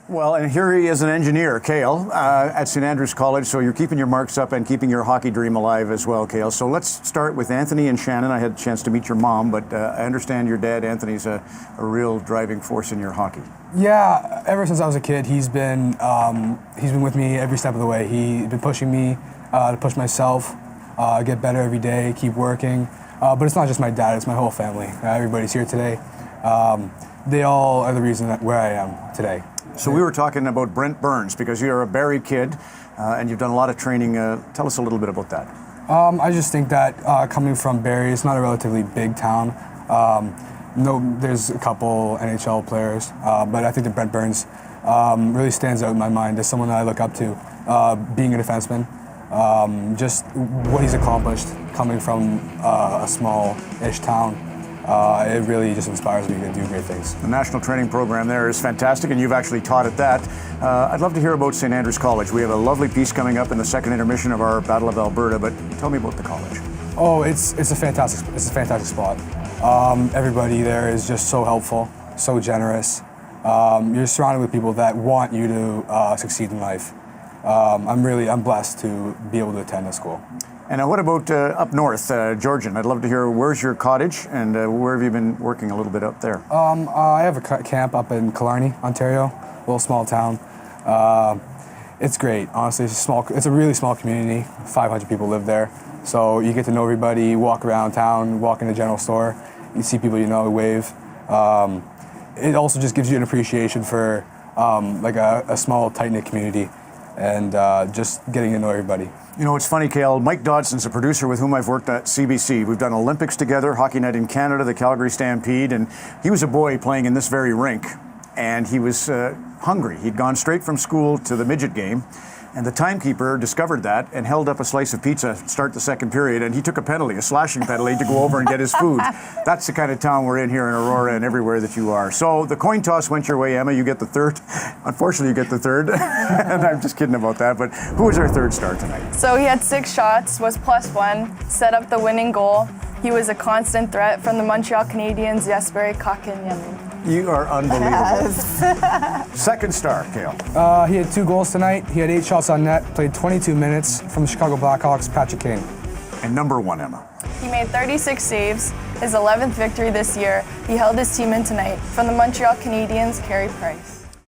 Well, and here he is, an engineer, Cael, at St. Andrews College. So you're keeping your marks up and keeping your hockey dream alive as well, Cael. So let's start with Anthony and Shannon. I had a chance to meet your mom, but I understand your dad, Anthony's a real driving force in your hockey. Yeah, ever since I was a kid, he's been with me every step of the way. He's been pushing me to push myself, get better every day, keep working. But it's not just my dad; it's my whole family. Everybody's here today. They all are the reason where I am today. So we were talking about Brent Burns because you're a Barrie kid and you've done a lot of training. Tell us a little bit about that. I just think that coming from Barrie, it's not a relatively big town. There's a couple NHL players, but I think that Brent Burns really stands out in my mind as someone that I look up to, being a defenseman. Just what he's accomplished coming from a small-ish town. It really just inspires me to do great things. The national training program there is fantastic, and you've actually taught at that. I'd love to hear about St. Andrews College. We have a lovely piece coming up in the second intermission of our Battle of Alberta, but tell me about the college. Oh, it's a fantastic spot. Everybody there is just so helpful, so generous. You're surrounded with people that want you to succeed in life. I'm blessed to be able to attend this school. And what about up north, Georgian? I'd love to hear, where's your cottage and where have you been working a little bit up there? I have a camp up in Killarney, Ontario, a little small town. It's great, honestly. It's a really small community. 500 people live there. So you get to know everybody, walk around town, walk in the general store, you see people you know, wave. It also just gives you an appreciation for like a small, tight-knit community and just getting to know everybody. You know, it's funny, Cael. Mike Dodson's a producer with whom I've worked at CBC. We've done Olympics together, Hockey Night in Canada, the Calgary Stampede, and he was a boy playing in this very rink, and he was hungry. He'd gone straight from school to the midget game, and the timekeeper discovered that and held up a slice of pizza to start the second period, and he took a penalty, a slashing penalty, to go over and get his food. That's the kind of town we're in here in Aurora and everywhere that you are. So the coin toss went your way, Emma. You get the third. Unfortunately, you get the third. And I'm just kidding about that. But who was our third star tonight? So he had 6 shots, was +1, set up the winning goal. He was a constant threat from the Montreal Canadiens, Jesper Kotkaniemi. You are unbelievable. Yes. Second star, Cael. He had 2 goals tonight. He had 8 shots on net, played 22 minutes from the Chicago Blackhawks, Patrick Kane. And number 1, Emma. He made 36 saves, his 11th victory this year. He held his team in tonight. From the Montreal Canadiens, Carey Price.